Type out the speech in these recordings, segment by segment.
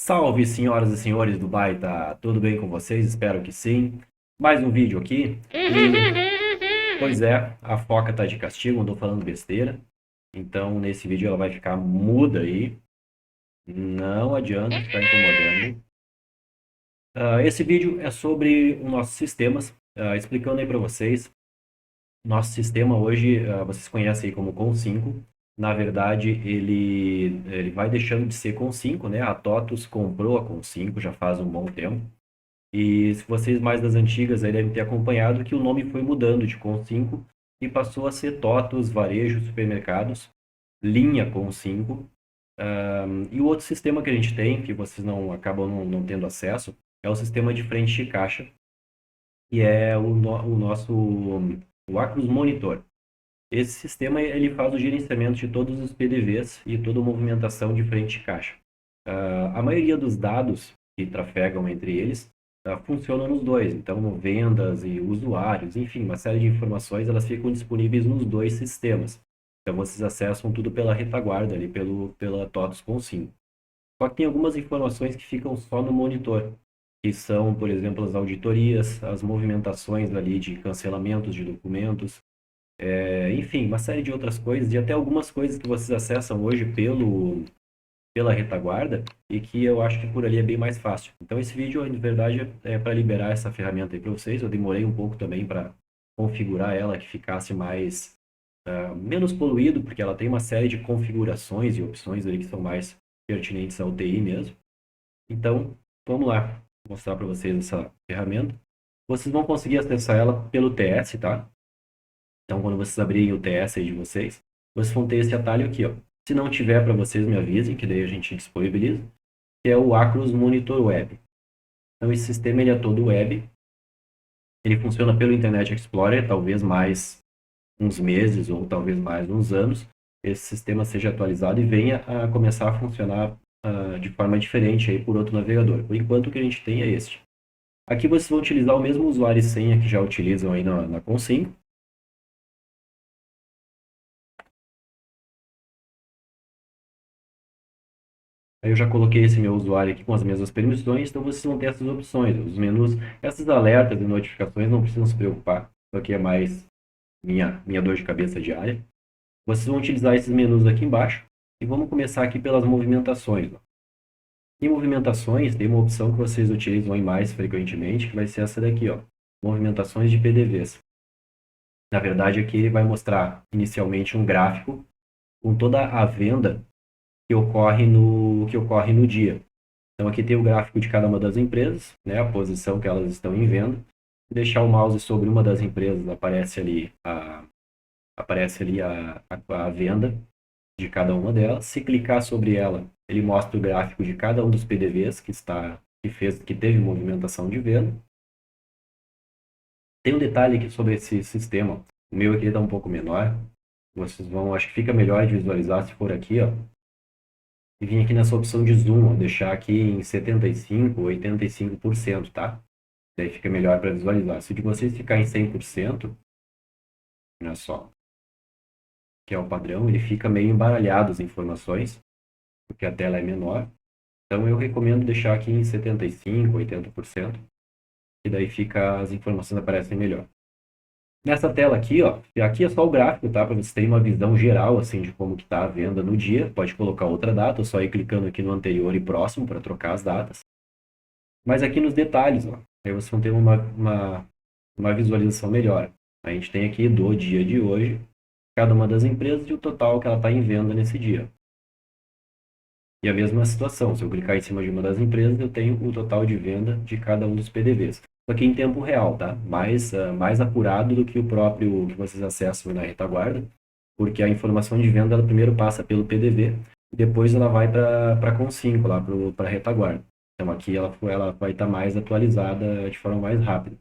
Salve, senhoras e senhores do Baita, tudo bem com vocês? Espero que sim. Mais um vídeo aqui pois é, a foca tá de castigo, andou falando besteira. Então, nesse vídeo ela vai ficar muda aí. Não adianta ficar incomodando. Esse vídeo é sobre os nossos sistemas, explicando aí para vocês. Nosso sistema hoje, vocês conhecem aí como Com5. Na verdade, ele vai deixando de ser Com5, né? A TOTUS comprou a Com5 já faz um bom tempo. E se vocês mais das antigas aí devem ter acompanhado que o nome foi mudando de Com5 e passou a ser TOTUS, Varejo, Supermercados, linha Com5. E o outro sistema que a gente tem, que vocês não acabam não tendo acesso, é o sistema de frente de caixa, que é o nosso o Acros Monitor. Esse sistema ele faz o gerenciamento de todos os PDVs e toda a movimentação de frente de caixa. A maioria dos dados que trafegam entre eles funcionam nos dois. Então, vendas e usuários, enfim, uma série de informações, elas ficam disponíveis nos dois sistemas. Então, vocês acessam tudo pela retaguarda, ali pela TOTUS com 5. Só que tem algumas informações que ficam só no monitor, que são, por exemplo, as auditorias, as movimentações ali de cancelamentos de documentos, enfim, uma série de outras coisas, e até algumas coisas que vocês acessam hoje pela retaguarda e que eu acho que por ali é bem mais fácil. Então esse vídeo, de verdade, é para liberar essa ferramenta aí para vocês. Eu demorei um pouco também para configurar ela que ficasse mais menos poluído, porque ela tem uma série de configurações e opções ali que são mais pertinentes ao TI mesmo. Então, vamos lá mostrar para vocês essa ferramenta. Vocês vão conseguir acessar ela pelo TS, tá? Então, quando vocês abrirem o TS aí de vocês, vocês vão ter esse atalho aqui, ó. Se não tiver para vocês, me avisem, que daí a gente disponibiliza, que é o Acros Monitor Web. Então, esse sistema ele é todo web, ele funciona pelo Internet Explorer, talvez mais uns meses ou talvez mais uns anos, esse sistema seja atualizado e venha a começar a funcionar de forma diferente aí por outro navegador. Por enquanto, o que a gente tem é este. Aqui vocês vão utilizar o mesmo usuário e senha que já utilizam aí na Com5. Aí eu já coloquei esse meu usuário aqui com as mesmas permissões, então vocês vão ter essas opções. Os menus, essas alertas e notificações não precisam se preocupar, isso aqui é mais minha dor de cabeça diária. Vocês vão utilizar esses menus aqui embaixo e vamos começar aqui pelas movimentações. Ó. Em movimentações, tem uma opção que vocês utilizam aí mais frequentemente, que vai ser essa daqui, ó, movimentações de PDVs. Na verdade, aqui ele vai mostrar inicialmente um gráfico com toda a venda que ocorre no dia. Então aqui tem o gráfico de cada uma das empresas, né, a posição que elas estão em venda. Se deixar o mouse sobre uma das empresas, aparece ali a venda de cada uma delas. Se clicar sobre ela, ele mostra o gráfico de cada um dos PDVs que teve movimentação de venda. Tem um detalhe aqui sobre esse sistema. O meu aqui está um pouco menor. Acho que fica melhor de visualizar se for aqui, ó. E vim aqui nessa opção de zoom, ó, deixar aqui em 75, 85%, tá? Daí fica melhor para visualizar. Se o de vocês ficar em 100%, olha só, que é o padrão, ele fica meio embaralhado as informações, porque a tela é menor. Então eu recomendo deixar aqui em 75, 80%, e daí as informações aparecem melhor. Nessa tela aqui, ó, aqui é só o gráfico, tá? Para vocês terem uma visão geral, assim, de como que tá a venda no dia. Pode colocar outra data, só ir clicando aqui no anterior e próximo para trocar as datas. Mas aqui nos detalhes, ó, aí vocês vão ter uma visualização melhor. A gente tem aqui do dia de hoje, cada uma das empresas e o total que ela está em venda nesse dia. E a mesma situação, se eu clicar em cima de uma das empresas, eu tenho o total de venda de cada um dos PDVs. Isso aqui em tempo real, tá? Mais apurado do que o próprio que vocês acessam na retaguarda, porque a informação de venda ela primeiro passa pelo PDV e depois ela vai para a Com5, lá para a retaguarda. Então aqui ela vai estar mais atualizada de forma mais rápida.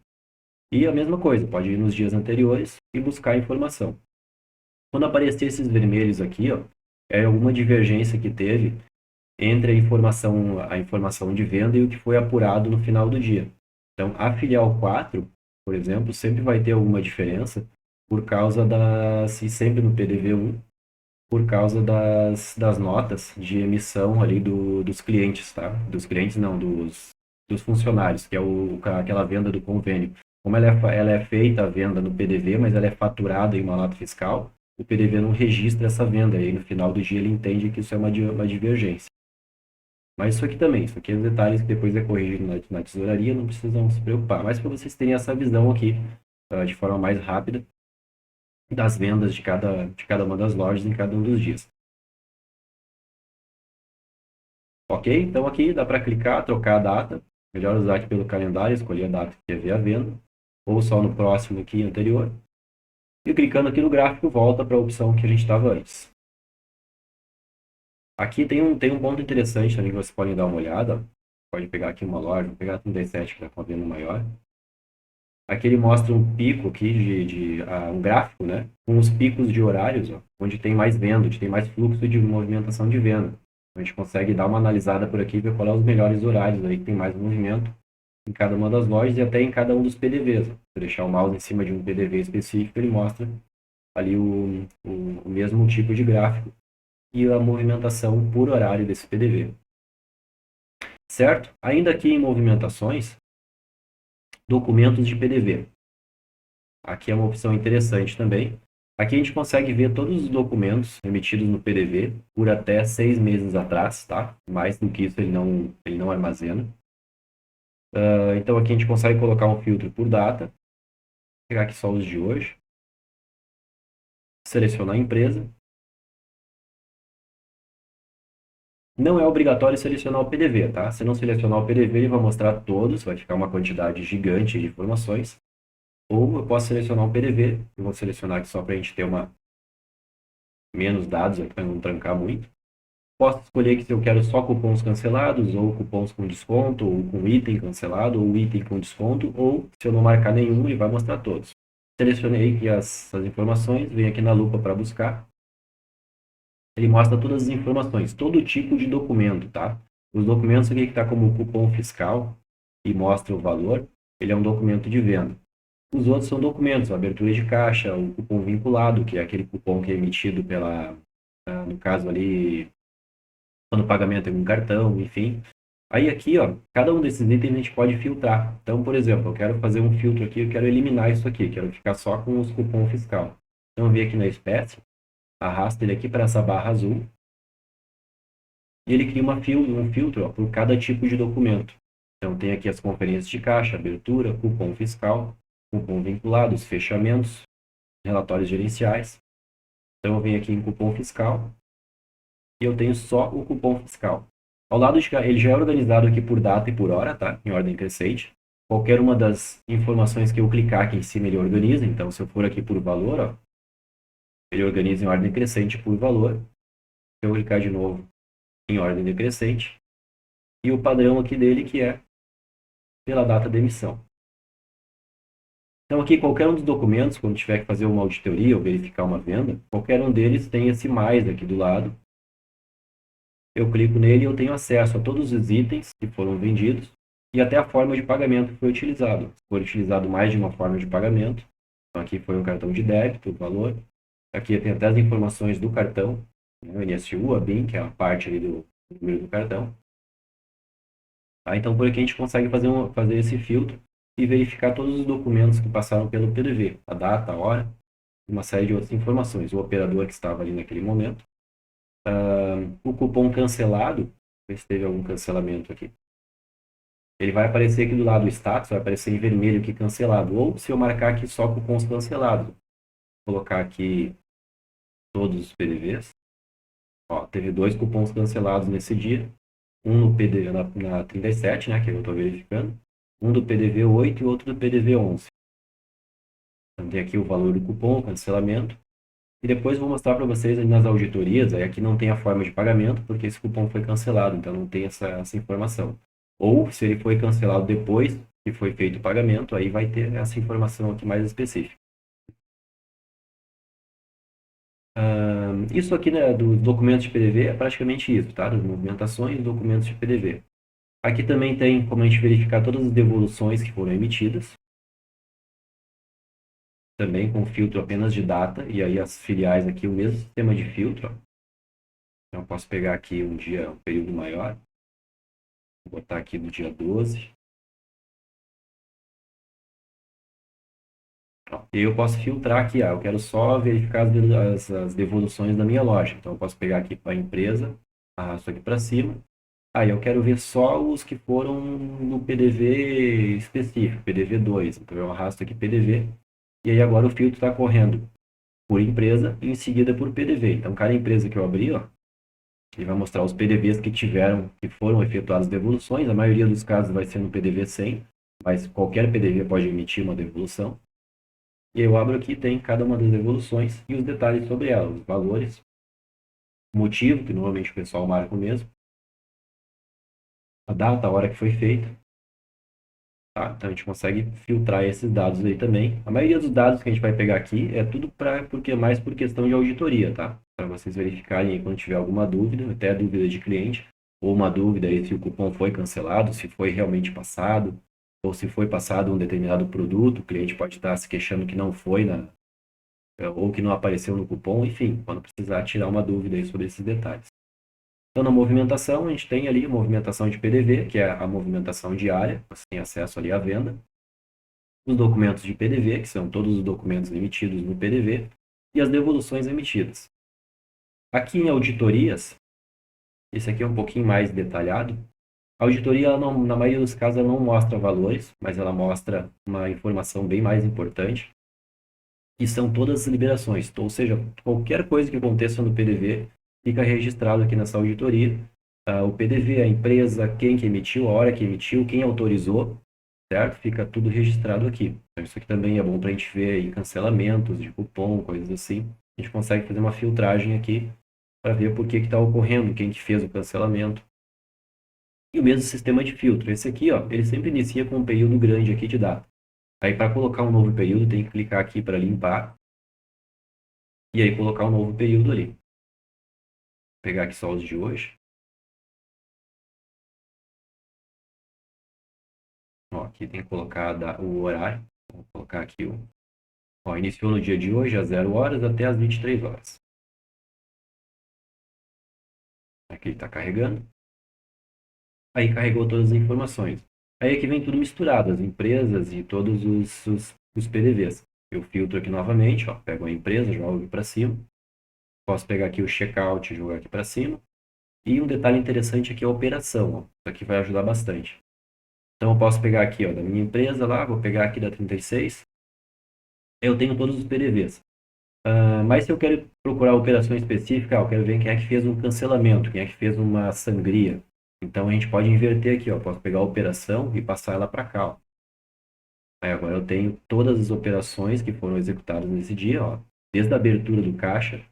E a mesma coisa, pode ir nos dias anteriores e buscar a informação. Quando aparecer esses vermelhos aqui, ó, é alguma divergência que teve entre a informação de venda e o que foi apurado no final do dia. Então, a filial 4, por exemplo, sempre vai ter alguma diferença por causa se sempre no PDV 1, por causa das notas de emissão ali dos clientes, tá? Dos clientes não, dos funcionários, que é aquela venda do convênio. Como ela é feita a venda no PDV, mas ela é faturada em uma nota fiscal, o PDV não registra essa venda, e aí no final do dia ele entende que isso é uma divergência. Mas isso aqui também, isso aqui é detalhes que depois é corrigido na tesouraria, não precisam se preocupar. Mas para vocês terem essa visão aqui, de forma mais rápida, das vendas de cada uma das lojas em cada um dos dias. Ok? Então aqui dá para clicar, trocar a data. Melhor usar aqui pelo calendário, escolher a data que quer ver a venda. Ou só no próximo aqui anterior. E clicando aqui no gráfico, volta para a opção que a gente estava antes. Aqui tem um ponto interessante também que vocês podem dar uma olhada. Pode pegar aqui uma loja, vou pegar a 37 que está com a venda maior. Aqui ele mostra um pico aqui um gráfico, né? Com os picos de horários, ó, onde tem mais venda, onde tem mais fluxo de movimentação de venda. A gente consegue dar uma analisada por aqui e ver qual é os melhores horários aí que tem mais movimento em cada uma das lojas e até em cada um dos PDVs. Se eu deixar o mouse em cima de um PDV específico, ele mostra ali o mesmo tipo de gráfico e a movimentação por horário desse PDV. Certo? Ainda aqui em movimentações, documentos de PDV. Aqui é uma opção interessante também. Aqui a gente consegue ver todos os documentos emitidos no PDV por até 6 meses atrás, tá? Mais do que isso ele não armazena. Então aqui a gente consegue colocar um filtro por data. Vou pegar aqui só os de hoje. Selecionar a empresa. Não é obrigatório selecionar o PDV, tá? Se não selecionar o PDV, ele vai mostrar todos, vai ficar uma quantidade gigante de informações. Ou eu posso selecionar um PDV, eu vou selecionar aqui só para a gente ter menos dados, para não trancar muito. Posso escolher que se eu quero só cupons cancelados, ou cupons com desconto, ou com item cancelado, ou item com desconto, ou se eu não marcar nenhum, ele vai mostrar todos. Selecionei aqui essas informações, venho aqui na lupa para buscar. Ele mostra todas as informações, todo tipo de documento, tá? Os documentos aqui que está como cupom fiscal e mostra o valor, ele é um documento de venda. Os outros são documentos, abertura de caixa, o cupom vinculado, que é aquele cupom que é emitido no caso ali, quando o pagamento é com cartão, enfim. Aí aqui, ó, cada um desses itens a gente pode filtrar. Então, por exemplo, eu quero fazer um filtro aqui, eu quero eliminar isso aqui, quero ficar só com os cupom fiscal. Então, eu venho aqui na espécie, arrasto ele aqui para essa barra azul, e ele cria um filtro, ó, por cada tipo de documento. Então, tem aqui as conferências de caixa, abertura, cupom fiscal, cupom vinculado, os fechamentos, relatórios gerenciais. Então, eu venho aqui em cupom fiscal, e eu tenho só o cupom fiscal. Ao lado de cá, ele já é organizado aqui por data e por hora, tá? Em ordem crescente. Qualquer uma das informações que eu clicar aqui em cima, ele organiza. Então, se eu for aqui por valor, ó, ele organiza em ordem crescente por valor. Se eu clicar de novo em ordem decrescente. E o padrão aqui dele, que é pela data de emissão. Então, aqui, qualquer um dos documentos, quando tiver que fazer uma auditoria ou verificar uma venda, qualquer um deles tem esse mais aqui do lado. Eu clico nele e eu tenho acesso a todos os itens que foram vendidos e até a forma de pagamento que foi utilizado. Se for utilizado mais de uma forma de pagamento, então aqui foi um cartão de débito, o valor. Aqui tem até as informações do cartão, né, o NSU, a BIN, que é a parte ali do número do cartão. Então por aqui a gente consegue fazer esse filtro e verificar todos os documentos que passaram pelo PDV, a data, a hora, e uma série de outras informações, o operador que estava ali naquele momento. O cupom cancelado, ver se teve algum cancelamento aqui. Ele vai aparecer aqui do lado do status, vai aparecer em vermelho aqui cancelado. Ou se eu marcar aqui só cupons cancelados, vou colocar aqui todos os PDVs. Ó, teve 2 cupons cancelados nesse dia. Um no PDV, na 37, né, que eu estou verificando. Um do PDV 8 e outro do PDV 11. Então tem aqui o valor do cupom, o cancelamento. E depois vou mostrar para vocês ali nas auditorias, aí aqui não tem a forma de pagamento, porque esse cupom foi cancelado, então não tem essa informação. Ou, se ele foi cancelado depois que foi feito o pagamento, aí vai ter essa informação aqui mais específica. Isso aqui, né, dos documentos de PDV é praticamente isso, tá? Das movimentações e documentos de PDV. Aqui também tem como a gente verificar todas as devoluções que foram emitidas. Também com filtro apenas de data, e aí as filiais aqui, o mesmo sistema de filtro, ó. Então, eu posso pegar aqui um dia, um período maior. Vou botar aqui do dia 12. E aí eu posso filtrar aqui, eu quero só verificar as devoluções da minha loja. Então, eu posso pegar aqui para a empresa, arrasto aqui para cima. Aí eu quero ver só os que foram no PDV específico, PDV 2. Então, eu arrasto aqui PDV. E aí agora o filtro está correndo por empresa e em seguida por PDV. Então, cada empresa que eu abrir, ó, ele vai mostrar os PDVs que foram efetuadas devoluções. A maioria dos casos vai ser no PDV 100, mas qualquer PDV pode emitir uma devolução. E eu abro aqui, tem cada uma das devoluções e os detalhes sobre ela, os valores, motivo, que normalmente o pessoal marca o mesmo, a data, a hora que foi feita. Tá? Então a gente consegue filtrar esses dados aí também. A maioria dos dados que a gente vai pegar aqui é tudo porque mais por questão de auditoria, tá? Para vocês verificarem aí quando tiver alguma dúvida, até a dúvida de cliente, ou uma dúvida aí se o cupom foi cancelado, se foi realmente passado, ou se foi passado um determinado produto, o cliente pode estar se queixando que não foi ou que não apareceu no cupom, enfim, quando precisar tirar uma dúvida aí sobre esses detalhes. Então, na movimentação, a gente tem ali a movimentação de PDV, que é a movimentação diária, você tem acesso ali à venda. Os documentos de PDV, que são todos os documentos emitidos no PDV, e as devoluções emitidas. Aqui em auditorias, esse aqui é um pouquinho mais detalhado. A auditoria, ela não, na maioria dos casos, ela não mostra valores, mas ela mostra uma informação bem mais importante, que são todas as liberações. Ou seja, qualquer coisa que aconteça no PDV fica registrado aqui nessa auditoria. O PDV, a empresa, quem que emitiu, a hora que emitiu, quem autorizou, certo? Fica tudo registrado aqui. Então, isso aqui também é bom para a gente ver aí cancelamentos de cupom, coisas assim. A gente consegue fazer uma filtragem aqui para ver por que está ocorrendo, quem que fez o cancelamento. E o mesmo sistema de filtro. Esse aqui, ó, ele sempre inicia com um período grande aqui de data. Aí, para colocar um novo período, tem que clicar aqui para limpar. E aí, colocar um novo período ali. Vou pegar aqui só os de hoje. Ó, aqui tem que colocar o horário. Vou colocar aqui o... Ó, iniciou no dia de hoje, às 0 horas até às 23 horas. Aqui está carregando. Aí carregou todas as informações. Aí aqui vem tudo misturado, as empresas e todos os PDVs. Eu filtro aqui novamente, ó, pego a empresa, jogo aqui para cima. Posso pegar aqui o checkout e jogar aqui para cima. E um detalhe interessante aqui é a operação. Ó. Isso aqui vai ajudar bastante. Então eu posso pegar aqui ó, da minha empresa lá, vou pegar aqui da 36. Eu tenho todos os PDVs. Mas se eu quero procurar operação específica, eu quero ver quem é que fez um cancelamento, quem é que fez uma sangria. Então a gente pode inverter aqui, ó. Posso pegar a operação e passar ela para cá, ó. Aí agora eu tenho todas as operações que foram executadas nesse dia, ó. Desde a abertura do caixa,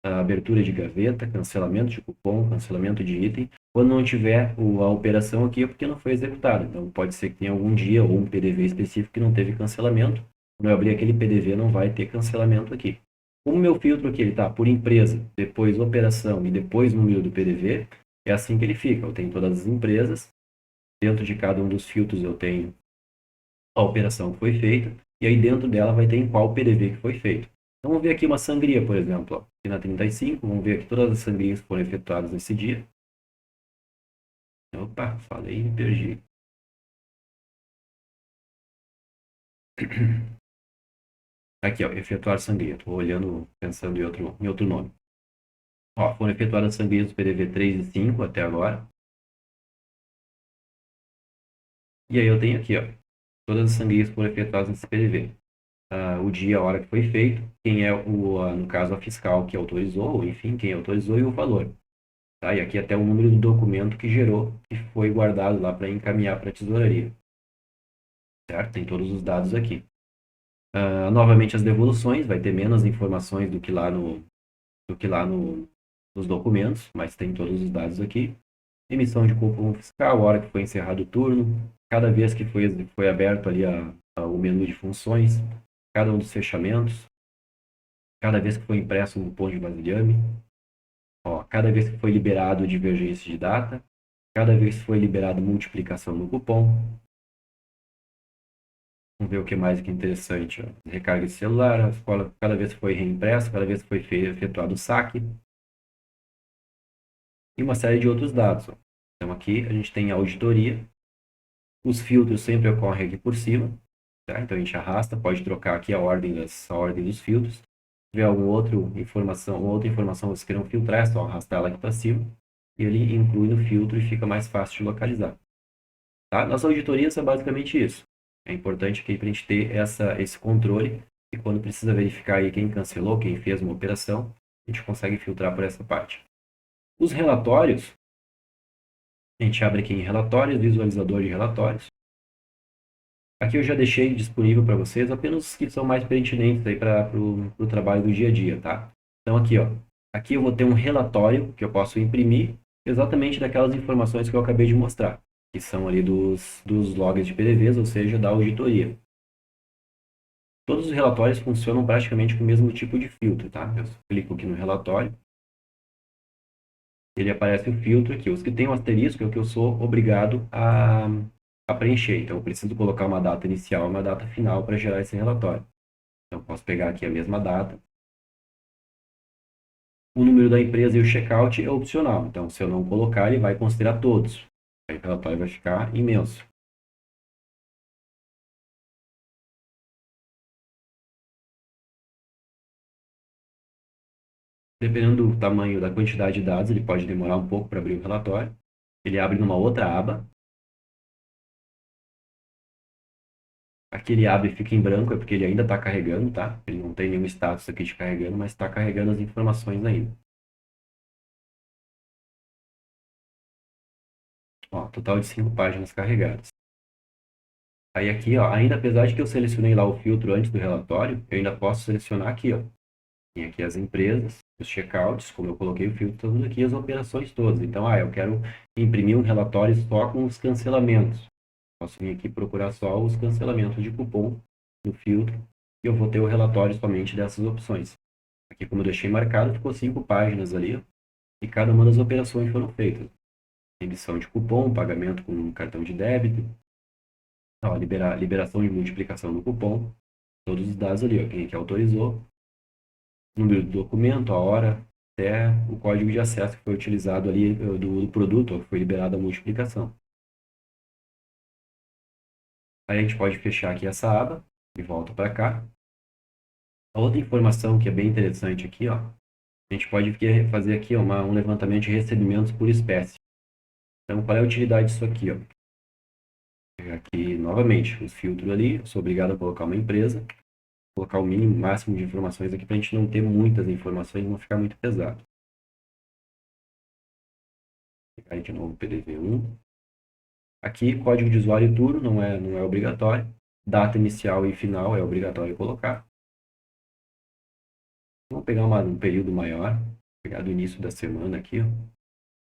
a abertura de gaveta, cancelamento de cupom, cancelamento de item. Quando não tiver a operação aqui é porque não foi executada. Então pode ser que tenha algum dia ou um PDV específico que não teve cancelamento. Quando eu abrir aquele PDV não vai ter cancelamento aqui. Como o meu filtro aqui está por empresa, depois operação e depois número do PDV, é assim que ele fica. Eu tenho todas as empresas, dentro de cada um dos filtros eu tenho a operação que foi feita, e aí dentro dela vai ter em qual PDV que foi feito. Então vamos ver aqui uma sangria, por exemplo, ó, aqui na 35, vamos ver aqui todas as sangrias que foram efetuadas nesse dia. Opa, falei e me perdi. Aqui, ó, efetuar sangria. Estou olhando, pensando em outro nome. Ó, foram efetuadas sangrias do PDV 3 e 5 até agora. E aí eu tenho aqui, ó, todas as sangrias que foram efetuadas nesse PDV. O dia, a hora que foi feito, quem é no caso, a fiscal que autorizou, enfim, quem autorizou e o valor. Tá? E aqui até o número do documento que gerou, que foi guardado lá para encaminhar para a tesouraria. Certo? Tem todos os dados aqui. Novamente as devoluções, vai ter menos informações do que lá nos documentos, mas tem todos os dados aqui. Emissão de cupom fiscal, a hora que foi encerrado o turno, cada vez que foi aberto ali o menu de funções, cada um dos fechamentos, cada vez que foi impresso um cupom de vasilhame, ó, cada vez que foi liberado divergência de data, cada vez que foi liberado multiplicação no cupom. Vamos ver o que mais que é interessante. Ó. Recarga de celular, cada vez que foi reimpresso, cada vez que foi efetuado o saque. e uma série de outros dados. Ó. Então aqui a gente tem a auditoria, os filtros sempre ocorrem aqui por cima, tá? Então a gente arrasta, pode trocar aqui a ordem dos filtros. Se tiver alguma outra informação que vocês queiram filtrar, é só arrastar ela aqui para cima e ele inclui no filtro e fica mais fácil de localizar. Tá? Nossa auditoria é basicamente isso. É importante aqui para a gente ter esse controle e quando precisa verificar aí quem cancelou, quem fez uma operação, a gente consegue filtrar por essa parte. Os relatórios, a gente abre aqui em relatórios, visualizador de relatórios. Aqui eu já deixei disponível para vocês apenas os que são mais pertinentes aí para o trabalho do dia a dia, tá? Então aqui, ó, aqui eu vou ter um relatório que eu posso imprimir exatamente daquelas informações que eu acabei de mostrar, que são ali dos logs de PDVs, ou seja, da auditoria. Todos os relatórios funcionam praticamente com o mesmo tipo de filtro, tá? Eu clico aqui no relatório, ele aparece o filtro aqui. Os que tem um asterisco é o que eu sou obrigado a preencher. Então, eu preciso colocar uma data inicial e uma data final para gerar esse relatório. Então, posso pegar aqui a mesma data. O número da empresa e o checkout é opcional. Então, se eu não colocar, ele vai considerar todos. Aí o relatório vai ficar imenso. Dependendo do tamanho da quantidade de dados, ele pode demorar um pouco para abrir o relatório. Ele abre numa outra aba. Aqui ele abre e fica em branco, é porque ele ainda está carregando, tá? Ele não tem nenhum status aqui de carregando, mas está carregando as informações ainda. Ó, total de 5 páginas carregadas. Aí aqui, ó, ainda apesar de que eu selecionei lá o filtro antes do relatório, eu ainda posso selecionar aqui, ó. Tem aqui as empresas, os checkouts, como eu coloquei o filtro, tudo aqui as operações todas. Então, eu quero imprimir um relatório só com os cancelamentos. Posso vir aqui procurar só os cancelamentos de cupom no filtro e eu vou ter o relatório somente dessas opções. Aqui, como eu deixei marcado, ficou 5 páginas ali, ó, e cada uma das operações foram feitas. Emissão de cupom, pagamento com cartão de débito, ó, liberação de multiplicação do cupom, todos os dados ali, ó, quem é que autorizou, número do documento, a hora, até o código de acesso que foi utilizado ali do produto, ó, que foi liberada a multiplicação. Aí a gente pode fechar aqui essa aba e volta para cá. A outra informação que é bem interessante aqui, ó, a gente pode fazer aqui ó, um levantamento de recebimentos por espécie. Então, qual é a utilidade disso aqui? Ó? Pegar aqui novamente os filtros ali, eu sou obrigado a colocar uma empresa, colocar o mínimo, máximo de informações aqui para a gente não ter muitas informações e não ficar muito pesado. Pegar de novo o PDV1. Aqui, código de usuário duro não é obrigatório. Data inicial e final é obrigatório colocar. Vamos pegar um período maior, pegar do início da semana aqui, ó.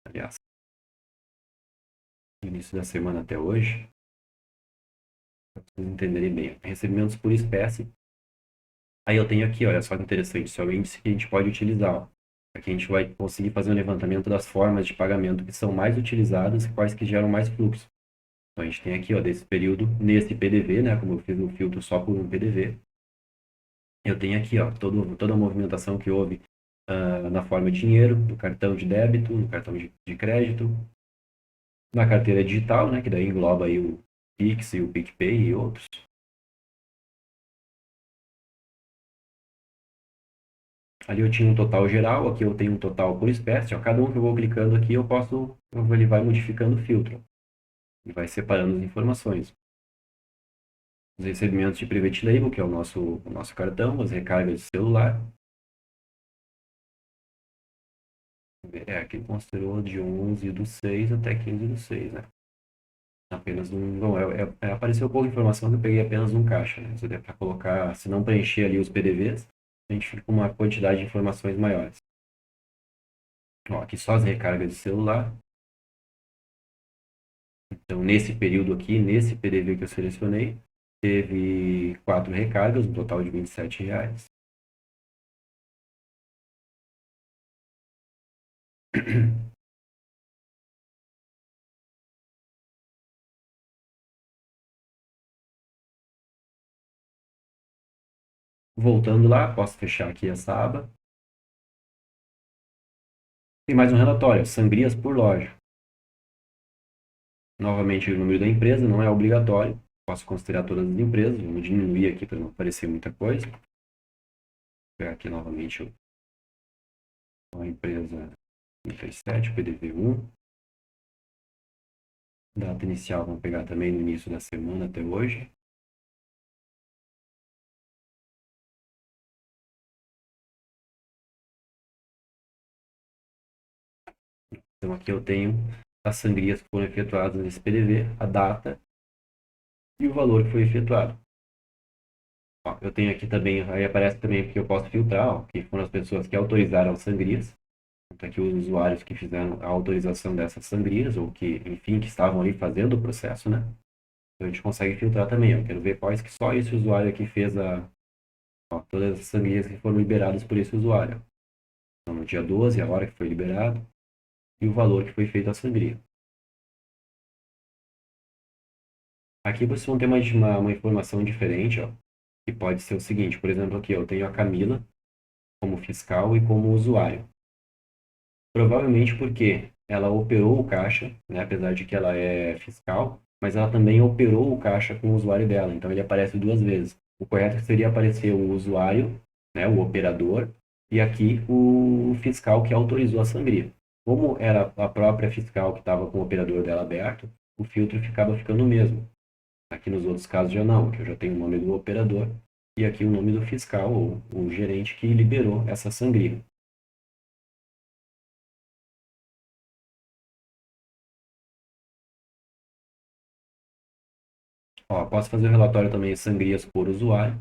Aliás, do início da semana até hoje, para vocês entenderem bem. Recebimentos por espécie. Aí eu tenho aqui, olha só que interessante, esse é o índice que a gente pode utilizar. Ó. Aqui a gente vai conseguir fazer um levantamento das formas de pagamento que são mais utilizadas e quais que geram mais fluxo. Então a gente tem aqui, ó, desse período, nesse PDV, né, como eu fiz um filtro só por um PDV, eu tenho aqui, ó, toda a movimentação que houve na forma de dinheiro, no cartão de débito, no cartão de crédito, na carteira digital, né, que daí engloba aí o Pix e o PicPay e outros. Ali eu tinha um total geral, aqui eu tenho um total por espécie, ó, cada um que eu vou clicando aqui ele vai modificando o filtro, e vai separando as informações. Os recebimentos de private label, que é o nosso cartão, as recargas de celular. Aqui considerou de 11 do 6 até 15 do 6, né? Apenas um. Bom, apareceu pouca informação que eu peguei apenas um caixa, né? Se der para colocar, se não preencher ali os PDVs, a gente fica com uma quantidade de informações maiores. Ó, aqui só as recargas de celular. Então, nesse período aqui, nesse PDV que eu selecionei, teve 4 recargas, um total de R$ 27. Voltando lá, posso fechar aqui essa aba. Tem mais um relatório, sangrias por loja. Novamente, o número da empresa não é obrigatório. Posso considerar todas as empresas. Vamos diminuir aqui para não aparecer muita coisa. Vou pegar aqui novamente a empresa 37, PDV1. Data inicial, vamos pegar também no início da semana até hoje. Então aqui eu tenho as sangrias que foram efetuadas nesse PDV, a data e o valor que foi efetuado. Ó, eu tenho aqui também, aí aparece também que eu posso filtrar, ó, que foram as pessoas que autorizaram as sangrias. Então aqui os usuários que fizeram a autorização dessas sangrias, ou que, enfim, que estavam ali fazendo o processo, né? Então a gente consegue filtrar também. Eu quero ver quais que só esse usuário aqui fez todas as sangrias que foram liberadas por esse usuário. Então no dia 12, a hora que foi liberado, e o valor que foi feito a sangria. Aqui vocês vão ter uma informação diferente, ó, que pode ser o seguinte, por exemplo, aqui eu tenho a Camila como fiscal e como usuário. Provavelmente porque ela operou o caixa, né, apesar de que ela é fiscal, mas ela também operou o caixa com o usuário dela, então ele aparece duas vezes. O correto seria aparecer o usuário, né, o operador, e aqui o fiscal que autorizou a sangria. Como era a própria fiscal que estava com o operador dela aberto, o filtro ficava ficando o mesmo. Aqui nos outros casos já não, que eu já tenho o nome do operador e aqui o nome do fiscal ou o gerente que liberou essa sangria. Ó, posso fazer o relatório também de sangrias por usuário.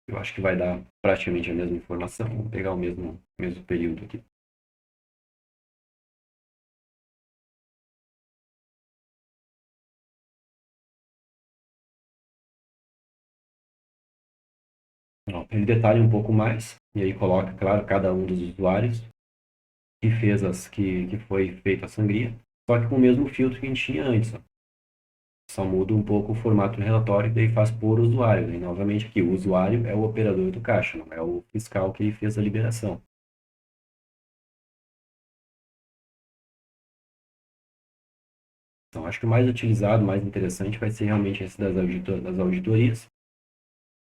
Eu acho que vai dar praticamente a mesma informação. Vou pegar o mesmo período aqui. Ó, ele detalha um pouco mais e aí coloca, claro, cada um dos usuários que fez que foi feita a sangria, só que com o mesmo filtro que a gente tinha antes. Ó. Só muda um pouco o formato do relatório e daí faz por usuário. E novamente aqui, o usuário é o operador do caixa, não é o fiscal que fez a liberação. Então, acho que o mais utilizado, mais interessante vai ser realmente esse das auditorias.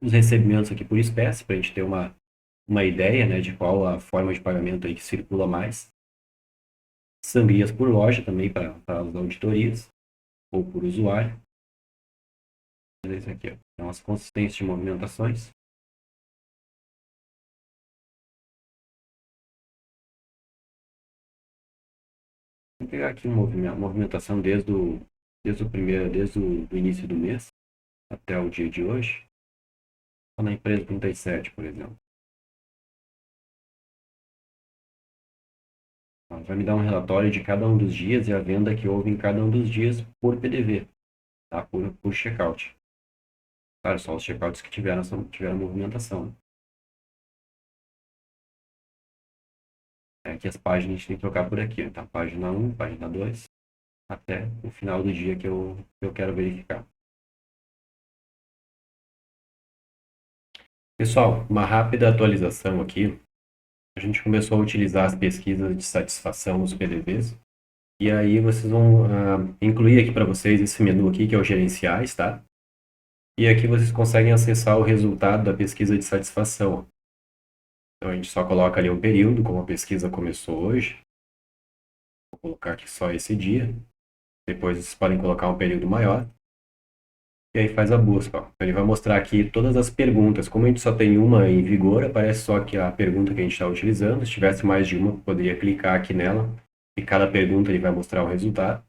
Os recebimentos aqui por espécie, para a gente ter uma ideia, né, de qual a forma de pagamento aí que circula mais. Sangrias por loja também para as auditorias, ou por usuário. Esse aqui, ó. Então, as consistências de movimentações. Vou pegar aqui uma movimentação desde o início do mês até o dia de hoje. Na empresa 37, por exemplo. Vai me dar um relatório de cada um dos dias e a venda que houve em cada um dos dias por PDV, tá? Por checkout. Claro, só os checkouts que tiveram movimentação. Aqui as páginas a gente tem que trocar por aqui, tá? Página 1, página 2, até o final do dia que eu quero verificar. Pessoal, uma rápida atualização aqui. A gente começou a utilizar as pesquisas de satisfação nos PDVs. E aí vocês vão incluir aqui para vocês esse menu aqui, que é o gerenciais, tá? E aqui vocês conseguem acessar o resultado da pesquisa de satisfação. Então a gente só coloca ali o período, como a pesquisa começou hoje. Vou colocar aqui só esse dia. Depois vocês podem colocar um período maior. E aí faz a busca. Ó. Então ele vai mostrar aqui todas as perguntas. Como a gente só tem uma em vigor, aparece só aqui a pergunta que a gente está utilizando. Se tivesse mais de uma, poderia clicar aqui nela. E cada pergunta ele vai mostrar o resultado.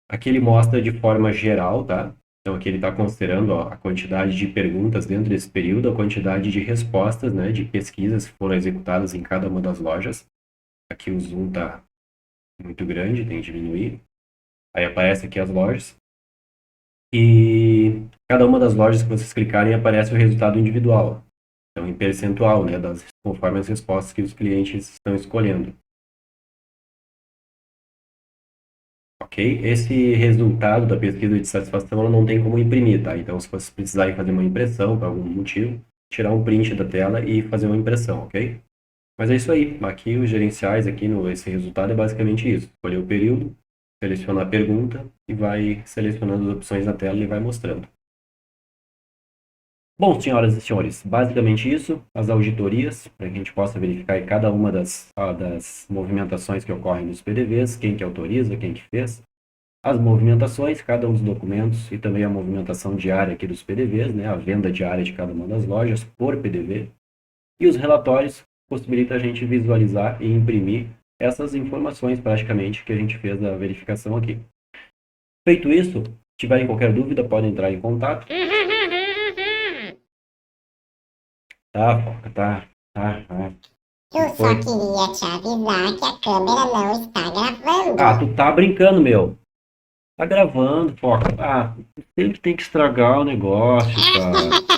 Aqui ele mostra de forma geral, tá? Então aqui ele está considerando ó, a quantidade de perguntas dentro desse período, a quantidade de respostas, né, de pesquisas que foram executadas em cada uma das lojas. Aqui o zoom está muito grande, tem que diminuir. Aí aparece aqui as lojas. E cada uma das lojas que vocês clicarem aparece o resultado individual. Então em percentual, né, conforme as respostas que os clientes estão escolhendo. Ok? Esse resultado da pesquisa de satisfação ela não tem como imprimir, tá? Então, se vocês precisarem fazer uma impressão por algum motivo, tirar um print da tela e fazer uma impressão, ok? Mas é isso aí. Aqui os gerenciais, aqui no esse resultado é basicamente isso. Escolher o período, seleciona a pergunta e vai selecionando as opções na tela e vai mostrando. Bom, senhoras e senhores, basicamente isso, as auditorias, para que a gente possa verificar em cada uma das movimentações que ocorrem nos PDVs, quem que autoriza, quem que fez, as movimentações, cada um dos documentos e também a movimentação diária aqui dos PDVs, né, a venda diária de cada uma das lojas por PDV, e os relatórios possibilita a gente visualizar e imprimir essas informações praticamente que a gente fez a verificação aqui. Feito isso, se tiverem qualquer dúvida, podem entrar em contato. Tá, Foca, tá. Eu só queria te avisar que a câmera não está gravando. Ah, tu tá brincando, meu. Tá gravando, Foca. Ah, sempre tem que estragar o negócio, cara.